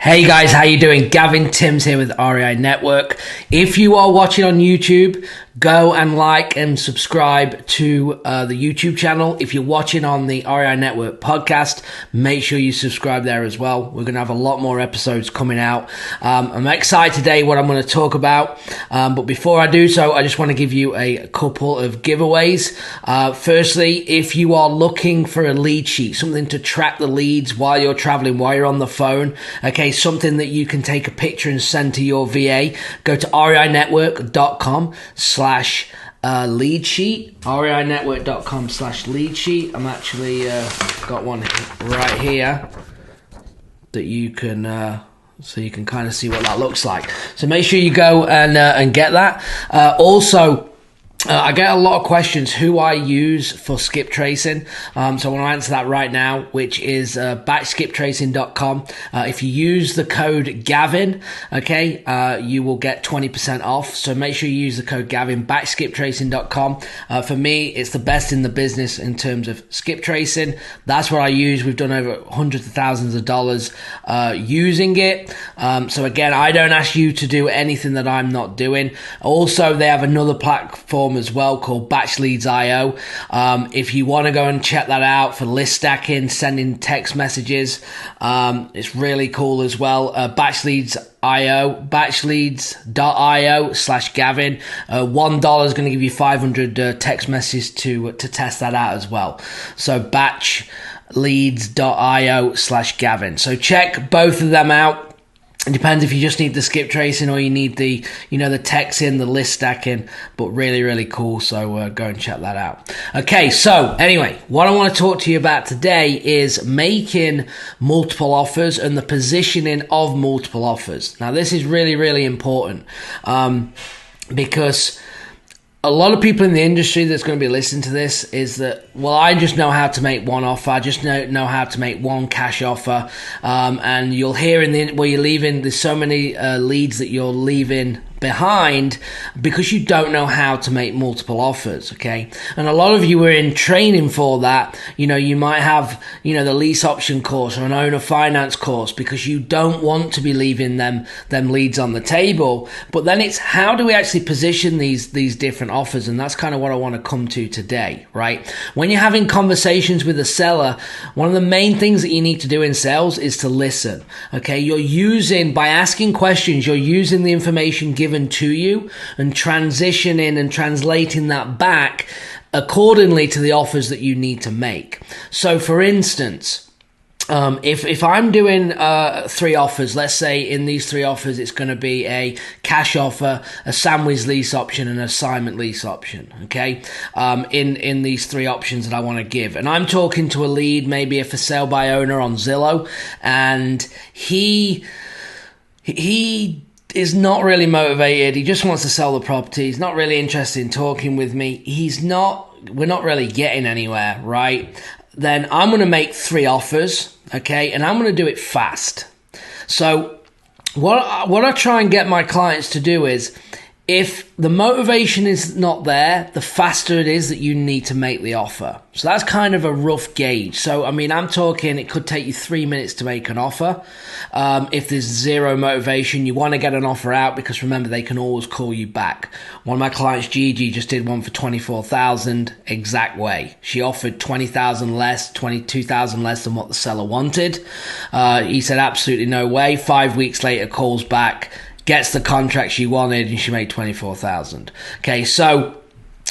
Hey guys, how you doing? Gavin Timms here with REI Network. If you are watching on YouTube, go and like and subscribe to the YouTube channel. If you're watching on the REI Network podcast, make sure you subscribe there as well. We're going to have a lot more episodes coming out. I'm excited today what I'm going to talk about. But before I do so, I just want to give you a couple of giveaways. Firstly, if you are looking for a lead sheet, something to track the leads while you're traveling, while you're on the phone, okay, something that you can take a picture and send to your VA, go to reinetwork.com/lead sheet, reinetwork.com/lead sheet. I'm actually got one right here that you can so you can kind of see what that looks like. So make sure you go and get that. Also, I get a lot of questions who I use for skip tracing. So I want to answer that right now, which is batchskiptracing.com. If you use the code Gavin, okay, you will get 20% off. So make sure you use the code Gavin, batchskiptracing.com. For me, it's the best in the business in terms of skip tracing. That's what I use. We've done over hundreds of thousands of dollars using it. So again, I don't ask you to do anything that I'm not doing. Also, they have another platform as well called BatchLeads.io. If you want to go and check that out for list stacking, sending text messages, it's really cool as well. BatchLeads.io, batchleads.io/Gavin. $1 is going to give you 500 text messages to test that out as well. So batchleads.io/Gavin. So check both of them out. It depends if you just need the skip tracing or you need the, the text in, the list stacking, but really, really cool. So go and check that out. Okay, so anyway, what I want to talk to you about today is making multiple offers and the positioning of multiple offers. Now, this is really, really important because a lot of people in the industry that's going to be listening to this is that, well, I just know how to make one offer. I just know how to make one cash offer. And you'll hear where you're leaving, there's so many leads that you're leaving behind because you don't know how to make multiple offers, okay? And a lot of you are in training for that. You might have, the lease option course or an owner finance course because you don't want to be leaving them leads on the table. But then it's how do we actually position these different offers? And that's kind of what I want to come to today, right? When you're having conversations with a seller, one of the main things that you need to do in sales is to listen, okay? By asking questions, you're using the information given to you and transitioning and translating that back accordingly to the offers that you need to make. So for instance, if I'm doing 3 offers, let's say in these 3 offers, it's going to be a cash offer, a sandwich lease option, and an assignment lease option, okay? In these 3 options that I want to give. And I'm talking to a lead, maybe a for sale by owner on Zillow, and he is not really motivated. He just wants to sell the property. He's not really interested in talking with me. We're not really getting anywhere, right? Then I'm going to make 3 offers, okay? And I'm going to do it fast. So what I try and get my clients to do is, if the motivation is not there, the faster it is that you need to make the offer. So that's kind of a rough gauge. So, I'm talking it could take you 3 minutes to make an offer. If there's zero motivation, you want to get an offer out because remember, they can always call you back. One of my clients, Gigi, just did one for $24,000 exact way. She offered $20,000 less, $22,000 less than what the seller wanted. He said, absolutely no way. 5 weeks later, calls back, gets the contract she wanted, and she made $24,000. Okay, so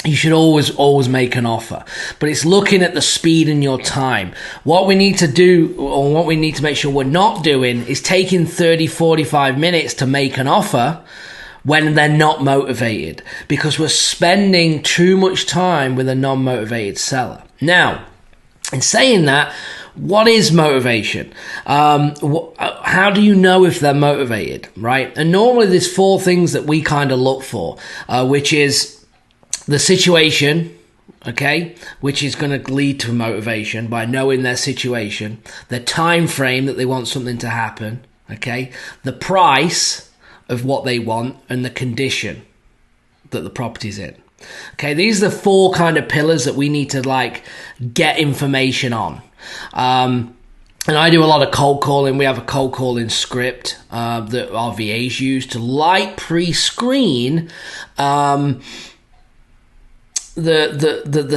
you should always make an offer, but it's looking at the speed in your time. What we need to do, or what we need to make sure we're not doing, is taking 30, 45 minutes to make an offer when they're not motivated, because we're spending too much time with a non-motivated seller. Now, in saying that, what is motivation? How do you know if they're motivated, right? And normally there's 4 things that we kind of look for, which is the situation, okay, which is going to lead to motivation by knowing their situation, the time frame that they want something to happen, okay, the price of what they want, and the condition that the property's in. Okay, these are the 4 kind of pillars that we need to get information on. And I do a lot of cold calling. We have a cold calling script that our VAs use to light pre-screen the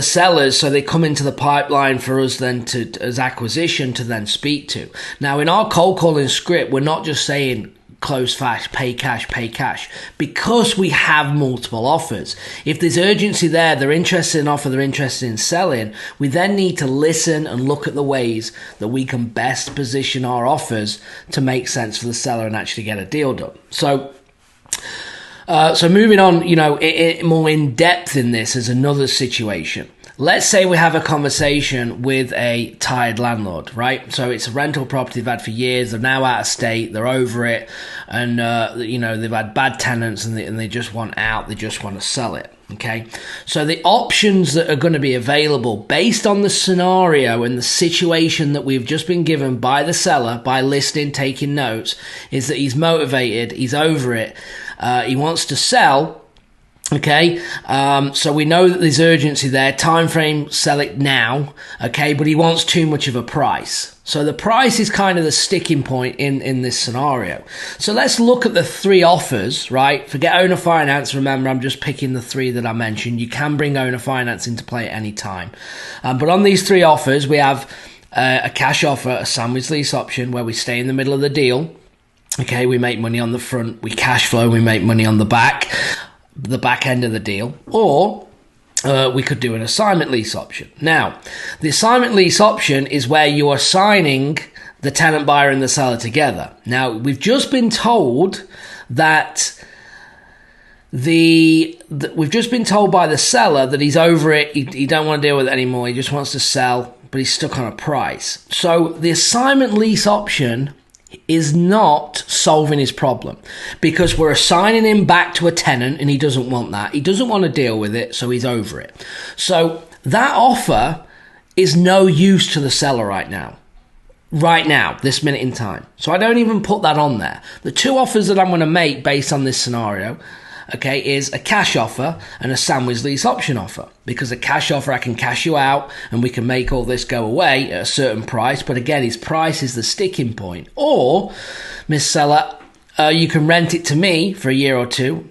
sellers, so they come into the pipeline for us then to as acquisition to then speak to. Now, in our cold calling script, we're not just saying close fast, pay cash, because we have multiple offers. If there's urgency there, they're interested in offer, they're interested in selling, we then need to listen and look at the ways that we can best position our offers to make sense for the seller and actually get a deal done. So moving on, more in depth in this is another situation. Let's say we have a conversation with a tired landlord, right? So it's a rental property they've had for years. They're now out of state. They're over it. And, they've had bad tenants and they just want out. They just want to sell it. Okay. So the options that are going to be available based on the scenario and the situation that we've just been given by the seller, by listening, taking notes, is that he's motivated. He's over it. He wants to sell. Okay, so we know that there's urgency there. Time frame, sell it now. Okay, but he wants too much of a price. So the price is kind of the sticking point in this scenario. So let's look at the three offers, right? Forget owner finance. Remember, I'm just picking the three that I mentioned. You can bring owner finance into play at any time. But on these three offers, we have a cash offer, a sandwich lease option where we stay in the middle of the deal. Okay, we make money on the front, we cash flow, we make money on the back end of the deal, or we could do an assignment lease option. Now, the assignment lease option is where you are signing the tenant buyer and the seller together. Now, we've just been told that we've just been told by the seller that he's over it, he don't want to deal with it anymore, he just wants to sell, but he's stuck on a price. So the assignment lease option is not solving his problem, because we're assigning him back to a tenant and he doesn't want that. He doesn't want to deal with it, so he's over it. So that offer is no use to the seller right now, this minute in time. So I don't even put that on there. The two offers that I'm going to make based on this scenario, okay, is a cash offer and a sandwich lease option offer. Because a cash offer, I can cash you out and we can make all this go away at a certain price. But again, his price is the sticking point. Or, Miss Seller, you can rent it to me for a year or two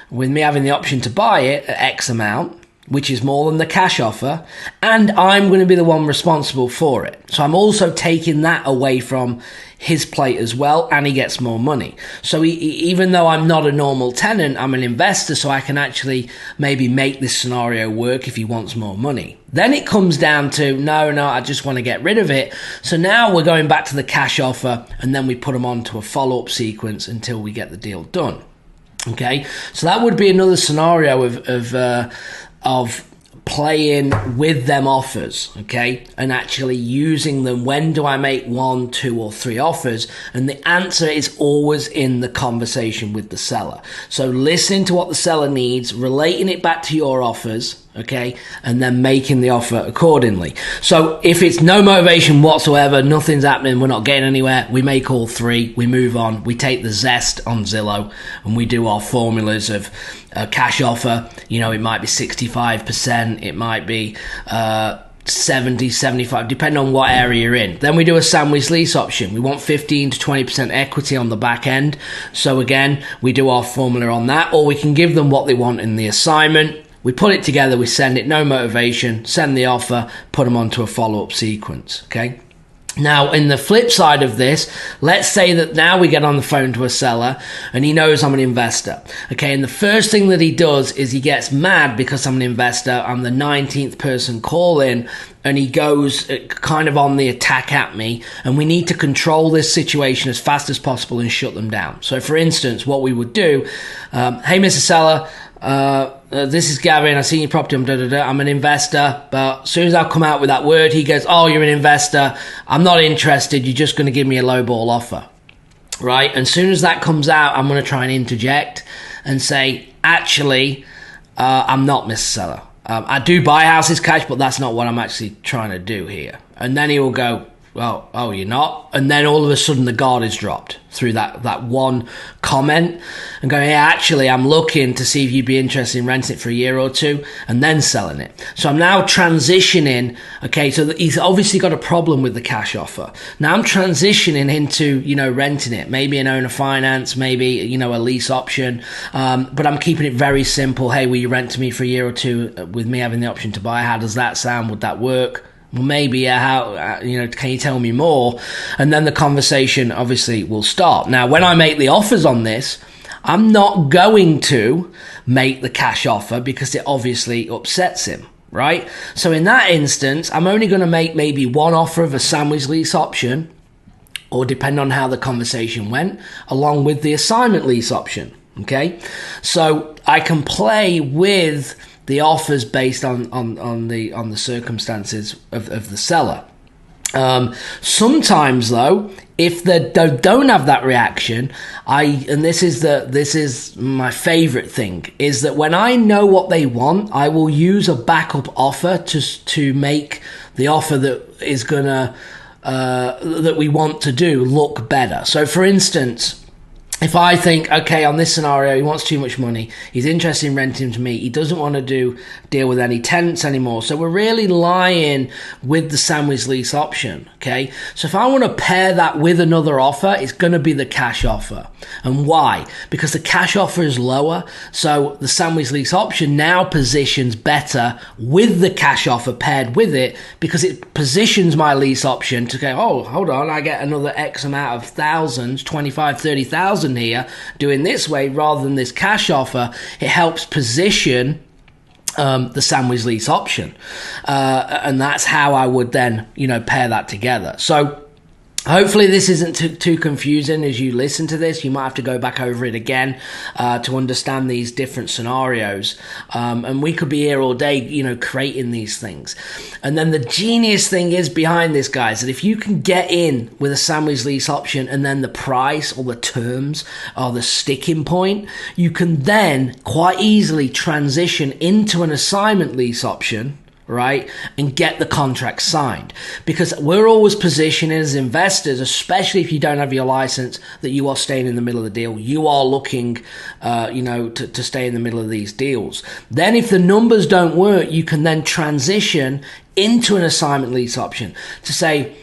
with me having the option to buy it at X amount, which is more than the cash offer, and I'm going to be the one responsible for it. So I'm also taking that away from his plate as well, and he gets more money. So even though I'm not a normal tenant, I'm an investor, so I can actually maybe make this scenario work if he wants more money. Then it comes down to, no, I just want to get rid of it. So now we're going back to the cash offer, and then we put them onto a follow-up sequence until we get the deal done. Okay, so that would be another scenario of playing with them offers, okay, and actually using them. When do I make 1, 2, or 3 offers? And the answer is always in the conversation with the seller. So listening to what the seller needs, relating it back to your offers, okay, and then making the offer accordingly. So if it's no motivation whatsoever, nothing's happening, we're not getting anywhere, we make all 3, we move on, we take the zest on Zillow and we do our formulas of a cash offer. It might be 65%, it might be 70, 75, depending on what area you're in. Then we do a sandwich lease option. We want 15 to 20% equity on the back end. So again, we do our formula on that, or we can give them what they want in the assignment. We put it together, we send it, no motivation, send the offer, put them onto a follow-up sequence, okay? Now, in the flip side of this, let's say that now we get on the phone to a seller and he knows I'm an investor, okay? And the first thing that he does is he gets mad because I'm an investor, I'm the 19th person calling, and he goes kind of on the attack at me, and we need to control this situation as fast as possible and shut them down. So, for instance, what we would do, hey, Mr. Seller, this is Gavin, I've seen your property, I'm an investor, but as soon as I come out with that word, he goes, oh, you're an investor, I'm not interested, you're just going to give me a lowball offer, right? And as soon as that comes out, I'm going to try and interject and say, actually, I'm not Mr. Seller. I do buy houses cash, but that's not what I'm actually trying to do here. And then he will go, oh, you're not? And then all of a sudden the guard is dropped through that one comment and going, yeah, actually, I'm looking to see if you'd be interested in renting it for a year or two and then selling it. So I'm now transitioning. Okay, so he's obviously got a problem with the cash offer. Now I'm transitioning into, renting it, maybe an owner finance, maybe, a lease option. But I'm keeping it very simple. Hey, will you rent to me for a year or two with me having the option to buy? How does that sound? Would that work? Well, maybe, how, can you tell me more? And then the conversation obviously will start. Now, when I make the offers on this, I'm not going to make the cash offer because it obviously upsets him, right? So in that instance, I'm only going to make maybe one offer of a sandwich lease option, or depending on how the conversation went, along with the assignment lease option, okay? So I can play with the offers based on the circumstances of the seller. Sometimes though, if they don't have that reaction, this is my favorite thing, is that when I know what they want, I will use a backup offer to make the offer that is gonna that we want to do look better. So for instance, if I think, okay, on this scenario, he wants too much money, he's interested in renting to me, he doesn't want to deal with any tenants anymore, so we're really lying with the sandwich lease option, okay? So if I want to pair that with another offer, it's going to be the cash offer. And why? Because the cash offer is lower, so the sandwich lease option now positions better with the cash offer paired with it, because it positions my lease option to go, oh, hold on, I get another X amount of thousands, 25, 30,000 here, doing this way rather than this cash offer. It helps position the sandwich lease option, and that's how I would then pair that together. So hopefully this isn't too confusing as you listen to this. You might have to go back over it again to understand these different scenarios. And we could be here all day, creating these things. And then the genius thing is behind this, guys, that if you can get in with a sandwich lease option and then the price or the terms are the sticking point, you can then quite easily transition into an assignment lease option, right, and get the contract signed. Because we're always positioning as investors, especially if you don't have your license, that you are staying in the middle of the deal. You are looking, to stay in the middle of these deals. Then if the numbers don't work, you can then transition into an assignment lease option to say,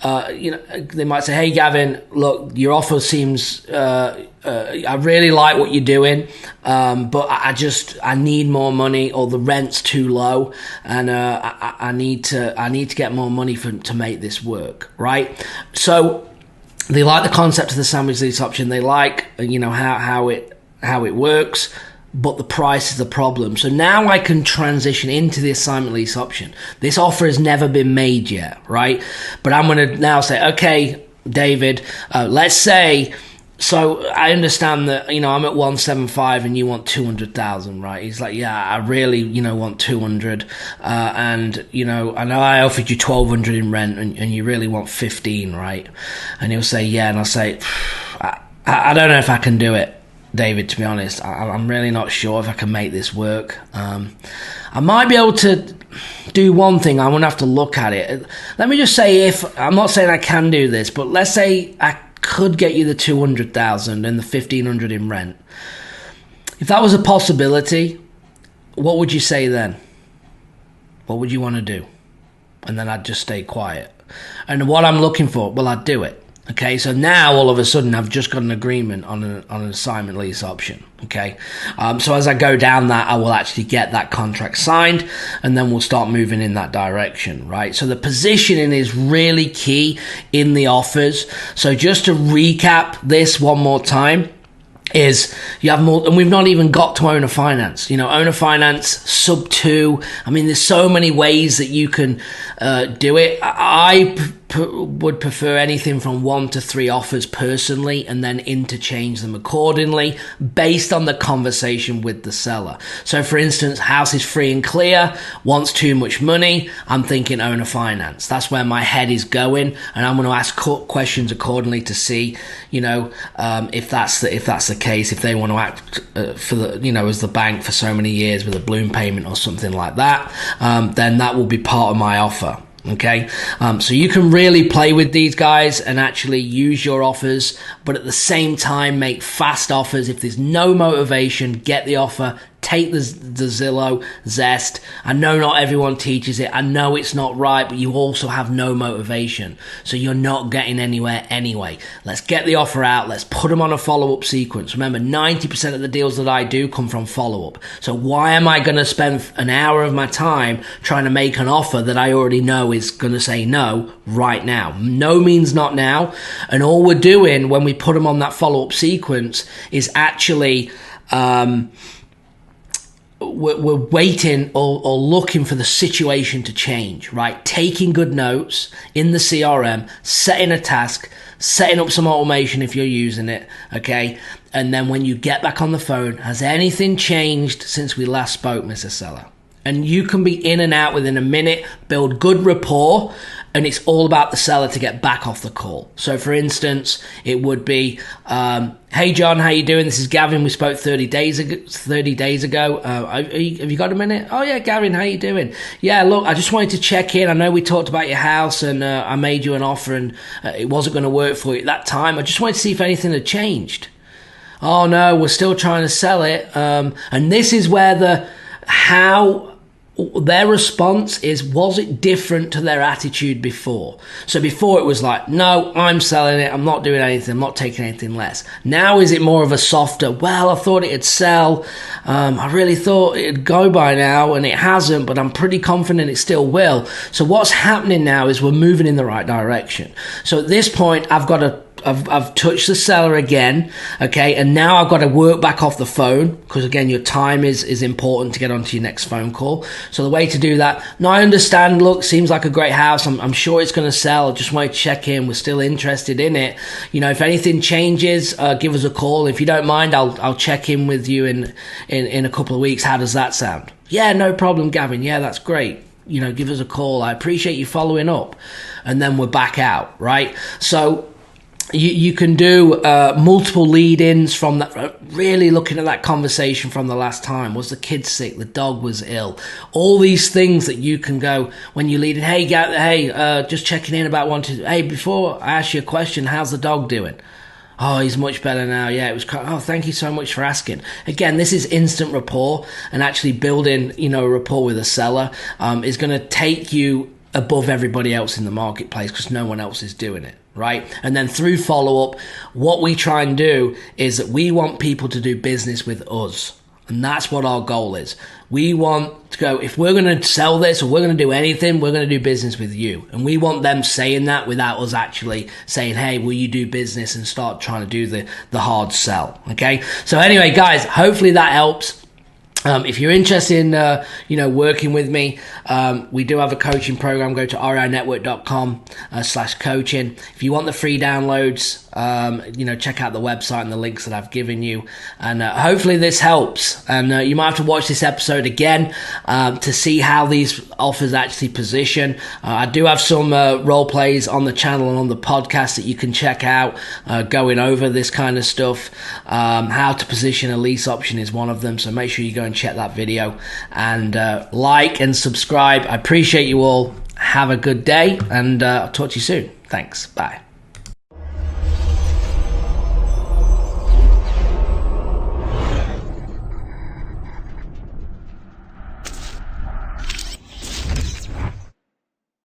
they might say, hey, Gavin, look, your offer seems, I really like what you're doing, but I need more money, or the rent's too low, and I need to get more money to make this work, right? So they like the concept of the sandwich lease option. They like, how it works. But the price is the problem. So now I can transition into the assignment lease option. This offer has never been made yet, right? But I'm going to now say, okay, David, let's say, so I understand that, I'm at 175 and you want 200,000, right? He's like, yeah, I really, want 200. And, I know I offered you 1,200 in rent and you really want 15, right? And he'll say, yeah. And I'll say, I don't know if I can do it, David, to be honest. I'm really not sure if I can make this work. I might be able to do one thing. I won't have to look at it. Let me just say, I'm not saying I can do this, but let's say I could get you the 200,000 and the 1,500 in rent. If that was a possibility, what would you say then? What would you want to do? And then I'd just stay quiet. And what I'm looking for, well, I'd do it. Okay, so now all of a sudden I've just got an agreement on an assignment lease option. Okay, so as I go down that, I will actually get that contract signed, and then we'll start moving in that direction, right? So the positioning is really key in the offers. So just to recap this one more time, is you have more, and we've not even got to owner finance. Owner finance, sub 2. I mean, there's so many ways that you can do it. I would prefer anything from 1 to 3 offers personally, and then interchange them accordingly based on the conversation with the seller. So for instance, house is free and clear, wants too much money, I'm thinking owner finance. That's where my head is going, and I'm going to ask questions accordingly to see, if that's the case, if they want to act for the, as the bank for so many years with a balloon payment or something like that, then that will be part of my offer. Okay, so you can really play with these guys and actually use your offers, but at the same time make fast offers. If there's no motivation, get the offer. Take the Zillow Zest. I know not everyone teaches it. I know it's not right, but you also have no motivation. So you're not getting anywhere anyway. Let's get the offer out. Let's put them on a follow-up sequence. Remember, 90% of the deals that I do come from follow-up. So why am I going to spend an hour of my time trying to make an offer that I already know is going to say no right now? No means not now. And all we're doing when we put them on that follow-up sequence is actually... we're waiting or looking for the situation to change, right? Taking good notes in the CRM, setting a task, setting up some automation if you're using it, okay? And then when you get back on the phone, has anything changed since we last spoke, Mr. Seller? And you can be in and out within a minute, build good rapport, and it's all about the seller to get back off the call. So for instance, it would be, hey John, how you doing? This is Gavin. We spoke 30 days ago. Have you got a minute? Oh yeah, Gavin, how you doing? Yeah, look, I just wanted to check in. I know we talked about your house and I made you an offer and it wasn't going to work for you at that time. I just wanted to see if anything had changed. Oh no, we're still trying to sell it. And this is where their response is, was it different to their attitude before? So before it was like, no, I'm selling it. I'm not doing anything. I'm not taking anything less. Now is it more of a softer, well, I thought it'd sell. I really thought it'd go by now and it hasn't, but I'm pretty confident it still will. So what's happening now is we're moving in the right direction. So at this point, I've touched the seller again, okay, and now I've got to work back off the phone because, again, your time is important to get onto your next phone call. So the way to do that, no, I understand, look, seems like a great house. I'm sure it's going to sell. I just want to check in. We're still interested in it. You know, if anything changes, give us a call. If you don't mind, I'll check in with you in a couple of weeks. How does that sound? Yeah, no problem, Gavin. Yeah, that's great. You know, give us a call. I appreciate you following up. And then we're back out, right? So you can do multiple lead-ins from that, really looking at that conversation from the last time. Was the kid sick? The dog was ill? All these things that you can go when you lead in. Hey, just checking in about hey, before I ask you a question, how's the dog doing? Oh, he's much better now. Yeah, it was. Oh, thank you so much for asking. Again, this is instant rapport, and actually building, a rapport with a seller is going to take you above everybody else in the marketplace because no one else is doing it, right? And then through follow-up, what we try and do is that we want people to do business with us. And that's what our goal is. We want to go, if we're going to sell this or we're going to do anything, we're going to do business with you. And we want them saying that without us actually saying, hey, will you do business, and start trying to do the hard sell, okay? So anyway, guys, hopefully that helps. If you're interested in, working with me, we do have a coaching program. Go to RINetwork.com/coaching. If you want the free downloads, check out the website and the links that I've given you. And hopefully this helps. And you might have to watch this episode again to see how these offers actually position. I do have some role plays on the channel and on the podcast that you can check out going over this kind of stuff. How to position a lease option is one of them. So make sure you go and check that video and like and subscribe. I appreciate you all. Have a good day, and I'll talk to you soon. Thanks. Bye.